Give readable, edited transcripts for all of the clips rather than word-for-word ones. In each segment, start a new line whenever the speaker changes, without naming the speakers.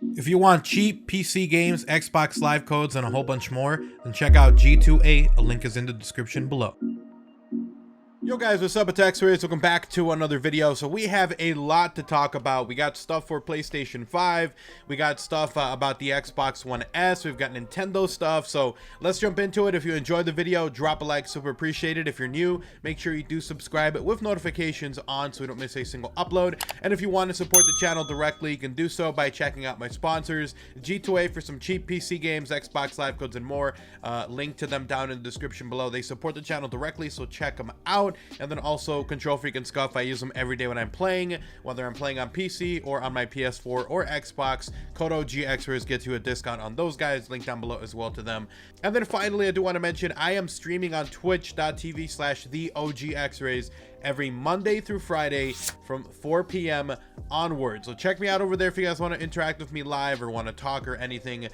If you want cheap PC games, Xbox Live codes, and a whole bunch more, then check out G2A. A link is in the description below. Yo guys, what's up? It's XRAYZ. Welcome back to another video. So we have a lot to talk about. We got stuff for PlayStation 5. We got stuff about the Xbox One S. We've got Nintendo stuff. So let's jump into it. If you enjoyed the video, drop a like, super appreciated. If you're new, make sure you do subscribe with notifications on so you don't miss a single upload. And if you want to support the channel directly, you can do so by checking out my sponsors, G2A for some cheap PC games, Xbox Live codes, and more. Link to them down in the description below. They support the channel directly, so check them out. And then also Control Freak and Scuff. I use them every day when I'm playing, whether I'm playing on PC or on my PS4 or Xbox. Code OGXRAYZ gets you a discount on those guys. Link down below as well to them. And then finally, I do want to mention I am streaming on twitch.tv/TheOGXRAYZ every Monday through Friday from 4 p.m. onward. So check me out over there if you guys want to interact with me live or want to talk or anything.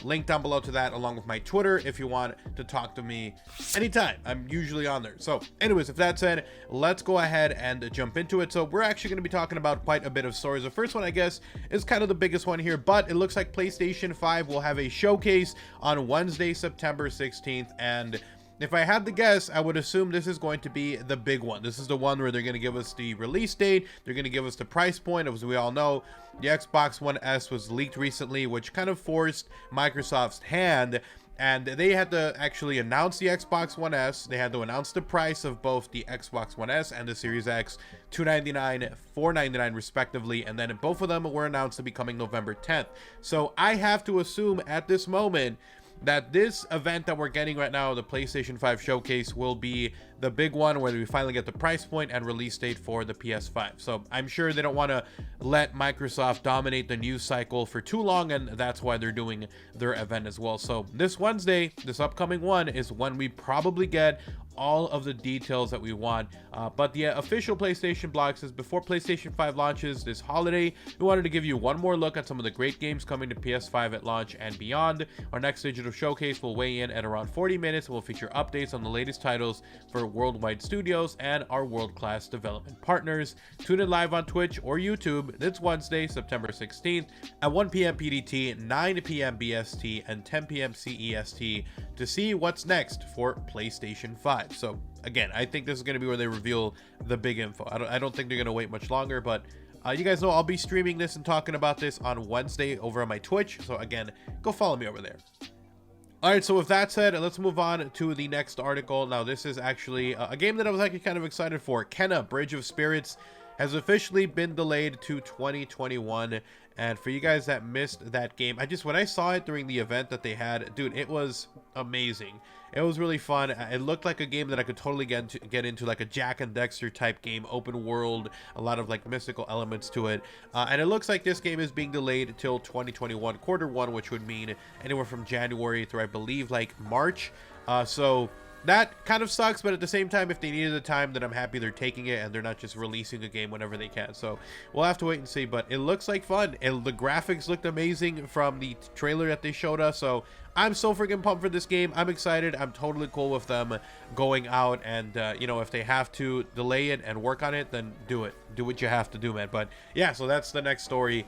Link down below to that, along with my Twitter if you want to talk to me anytime. I'm usually on there. So anyways, if that said, let's go ahead and jump into it. So we're actually going to be talking about quite a bit of stories. The first one, I guess, is kind of the biggest one here, but it looks like PlayStation 5 will have a showcase on Wednesday, September 16th. And if I had to guess, I would assume this is going to be the big one. This is the one where they're going to give us the release date. They're going to give us the price point. As we all know, the Xbox One S was leaked recently, which kind of forced Microsoft's hand. And they had to actually announce the Xbox One S. They had to announce the price of both the Xbox One S and the Series X, $299, $499 respectively. And then both of them were announced to be coming November 10th. So I have to assume at this moment that this event that we're getting right now, the PlayStation 5 showcase, will be the big one where we finally get the price point and release date for the PS5. So I'm sure they don't want to let Microsoft dominate the news cycle for too long, and that's why they're doing their event as well. So this Wednesday, this upcoming one, is when we probably get all of the details that we want. But the official PlayStation blog says before PlayStation 5 launches this holiday, we wanted to give you one more look at some of the great games coming to PS5 at launch and beyond. Our next digital showcase will weigh in at around 40 minutes and will feature updates on the latest titles for worldwide studios and our world-class development partners. Tune in live on Twitch or YouTube this Wednesday, September 16th at 1 p.m. PDT, 9 p.m. BST, and 10 p.m. CEST to see what's next for PlayStation 5. So again, I think this is going to be where they reveal the big info. I don't think they're going to wait much longer, but you guys know I'll be streaming this and talking about this on Wednesday over on my Twitch. So again, go follow me over there. All right, so with that said, let's move on to the next article. Now, this is actually a game that I was actually kind of excited for. Kena, Bridge of Spirits, has officially been delayed to 2021. And for you guys that missed that game, when I saw it during the event that they had, dude, it was amazing. It was really fun. It looked like a game that I could totally get into, like a Jack and Dexter type game, open world, a lot of like mystical elements to it. And it looks like this game is being delayed till 2021 Q1, which would mean anywhere from January through, I believe, like March. So that kind of sucks, but at the same time, if they needed the time, then I'm happy they're taking it and they're not just releasing a game whenever they can. So we'll have to wait and see, but it looks like fun. The graphics looked amazing from the trailer that they showed us, so I'm so freaking pumped for this game. I'm excited. I'm totally cool with them going out and, you know, if they have to delay it and work on it, then do it. Do what you have to do, man. But yeah, so that's the next story.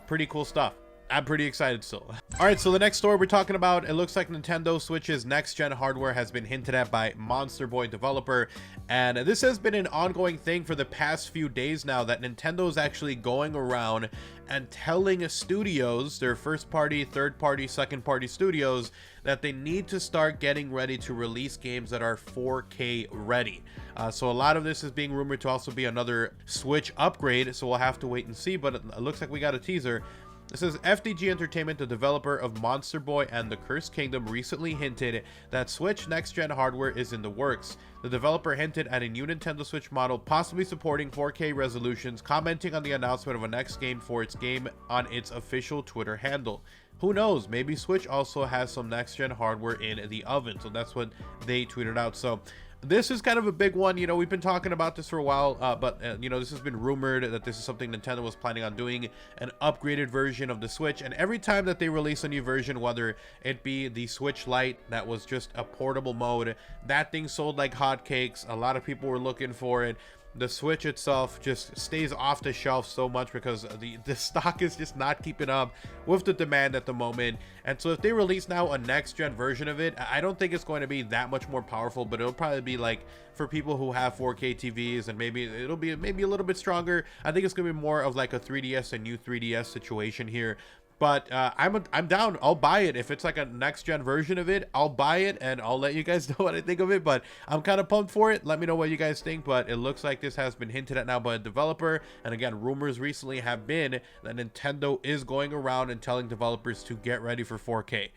Pretty cool stuff. I'm pretty excited still. All right, so the next story we're talking about, it looks like Nintendo Switch's next-gen hardware has been hinted at by Monster Boy developer, and this has been an ongoing thing for the past few days now, that Nintendo is actually going around and telling studios, their first-party, third-party, second-party studios, that they need to start getting ready to release games that are 4K ready. So a lot of this is being rumored to also be another Switch upgrade, so we'll have to wait and see, but it looks like we got a teaser. It says FDG Entertainment, the developer of Monster Boy and the Cursed Kingdom, recently hinted that Switch next-gen hardware is in the works. The developer hinted at a new Nintendo Switch model possibly supporting 4K resolutions, commenting on the announcement of a next game for its game on its official Twitter handle. Who knows, maybe Switch also has some next-gen hardware in the oven. So that's what they tweeted out. So this is kind of a big one. You know, we've been talking about this for a while, but you know, this has been rumored that this is something Nintendo was planning on doing, an upgraded version of the Switch. And every time that they release a new version, whether it be the Switch Lite that was just a portable mode, that thing sold like hotcakes. A lot of people were looking for it. the Switch itself just stays off the shelf so much because the stock is just not keeping up with the demand at the moment. And so if they release now a next gen version of it, I don't think it's going to be that much more powerful, but it'll probably be like for people who have 4K TVs, and maybe it'll be maybe a little bit stronger. I think it's gonna be more of like a 3DS and new 3DS situation here. But I'm down. I'll buy it if it's like a next gen version of it. I'll buy it and I'll let you guys know what I think of it. But I'm kind of pumped for it. Let me know what you guys think. But it looks like this has been hinted at now by a developer. And again, rumors recently have been that Nintendo is going around and telling developers to get ready for 4K.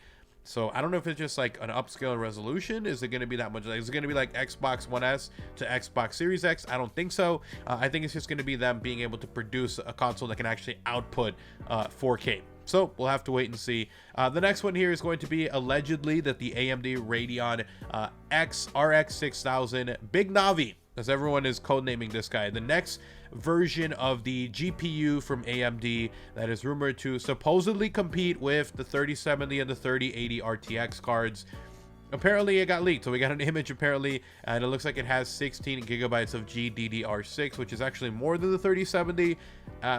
So I don't know if it's just like an upscale resolution. Is it going to be that much? Is it going to be like Xbox One S to Xbox Series X? I don't think so. I think it's just going to be them being able to produce a console that can actually output 4K. So we'll have to wait and see. The next one here is going to be allegedly that the AMD Radeon RX 6000 Big Navi, as everyone is codenaming this guy, the next version of the GPU from AMD that is rumored to supposedly compete with the 3070 and the 3080 RTX cards. Apparently it got leaked, so we got an image apparently, and it looks like it has 16 gigabytes of GDDR6, which is actually more than the 3070.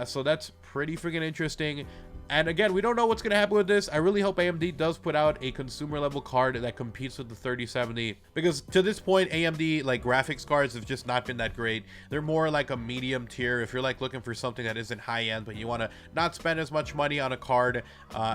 So that's pretty freaking interesting. And again, we don't know what's going to happen with this. I really hope AMD does put out a consumer level card that competes with the 3070, because to this point, AMD like graphics cards have just not been that great. They're more like a medium tier. If you're like looking for something that isn't high end, but you want to not spend as much money on a card,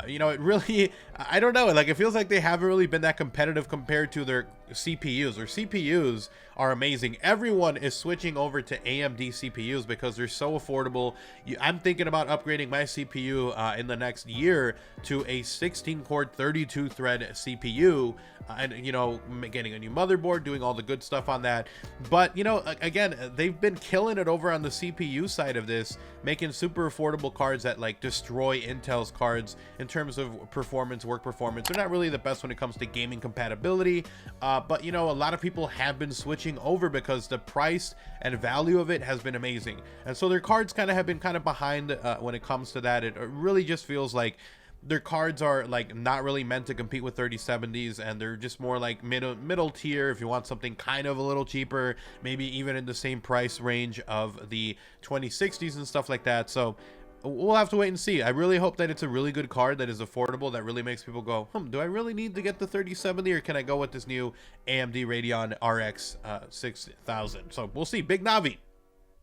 you know, it really, I don't know. Like, it feels like they haven't really been that competitive compared to their CPUs. Their CPUs are amazing. Everyone is switching over to AMD CPUs because they're so affordable. I'm thinking about upgrading my CPU in the next year to a 16-core 32-thread CPU, and you know, getting a new motherboard, doing all the good stuff on that. But you know, again, they've been killing it over on the CPU side of this, making super affordable cards that like destroy Intel's cards in terms of performance, work performance. They're not really the best when it comes to gaming compatibility, but you know, a lot of people have been switching over because the price and value of it has been amazing, and so their cards kind of have been kind of behind when it comes to that. It really just feels like their cards are like not really meant to compete with 3070s, and they're just more like middle tier if you want something kind of a little cheaper, maybe even in the same price range of the 2060s and stuff like that. So we'll have to wait and see. I really hope that it's a really good card that is affordable, that really makes people go, do I really need to get the 3070, or can I go with this new AMD Radeon RX 6000? So we'll see. Big Navi,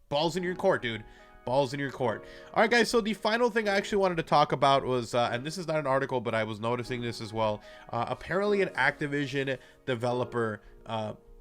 balls in your court, dude. Balls in your court. All right, guys, so the final thing I actually wanted to talk about was, and this is not an article, but I was noticing this as well. Apparently an Activision developer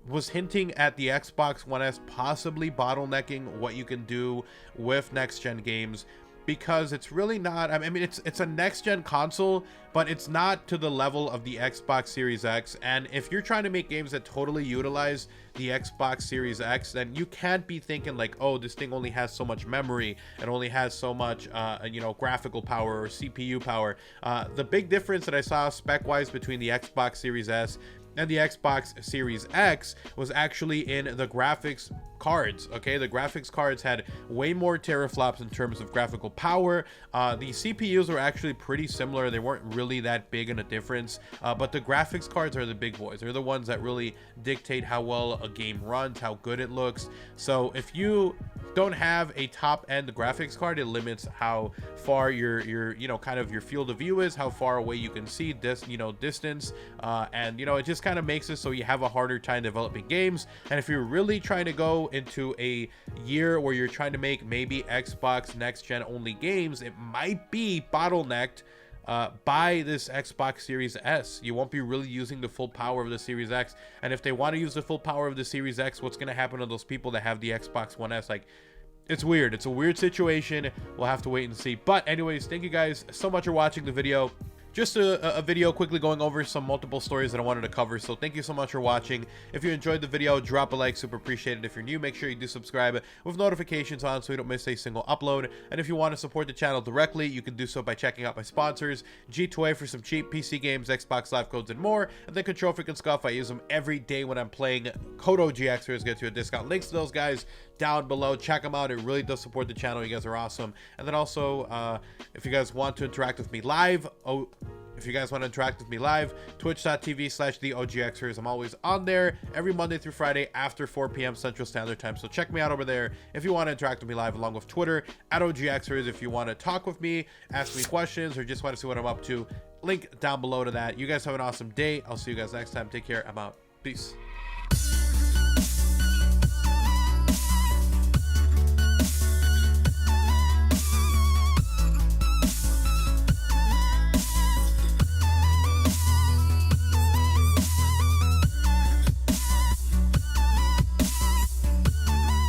was hinting at the Xbox One S possibly bottlenecking what you can do with next-gen games, because it's really not, I mean, it's a next-gen console, but it's not to the level of the Xbox Series X. And if you're trying to make games that totally utilize the Xbox Series X, then you can't be thinking like, oh, this thing only has so much memory, it only has so much you know, graphical power or CPU power. The big difference that I saw spec-wise between the Xbox Series S and the Xbox Series X was actually in the graphics cards. Okay, the graphics cards had way more teraflops in terms of graphical power. The CPUs were actually pretty similar. They weren't really that big in a difference, but the graphics cards are the big boys. They're the ones that really dictate how well a game runs, how good it looks. So if you don't have a top-end graphics card, it limits how far your you know, kind of your field of view is, how far away you can see this, you know, distance, and you know, it just kind of makes it so you have a harder time developing games. And if you're really trying to go into a year where you're trying to make maybe Xbox next gen only games, it might be bottlenecked by this Xbox Series S. You won't be really using the full power of the Series X. And if they want to use the full power of the Series X, what's going to happen to those people that have the Xbox One S? Like, it's weird. It's a weird situation. We'll have to wait and see. But anyways, thank you guys so much for watching the video. Just a video quickly going over some multiple stories that I wanted to cover. So thank you so much for watching. If you enjoyed the video, drop a like, super appreciated. If you're new, make sure you do subscribe with notifications on so you don't miss a single upload. And if you want to support the channel directly, you can do so by checking out my sponsors, G2A for some cheap PC games, Xbox Live codes, and more, and then Control Freak and Scuff. I use them every day when I'm playing. Code OGXRAYZ gets you a discount. Links to those guys down below. Check them out. It really does support the channel. You guys are awesome. And then also, if you guys want to interact with me live, if you guys want to interact with me live, twitch.tv/theOGXRAYZ. I'm always on there every Monday through Friday after 4 p.m. Central Standard Time. So check me out over there if you want to interact with me live, along with Twitter @OGXRAYZ if you want to talk with me, ask me questions, or just want to see what I'm up to. Link down below to that. You guys have an awesome day. I'll see you guys next time. Take care. I'm out. Peace.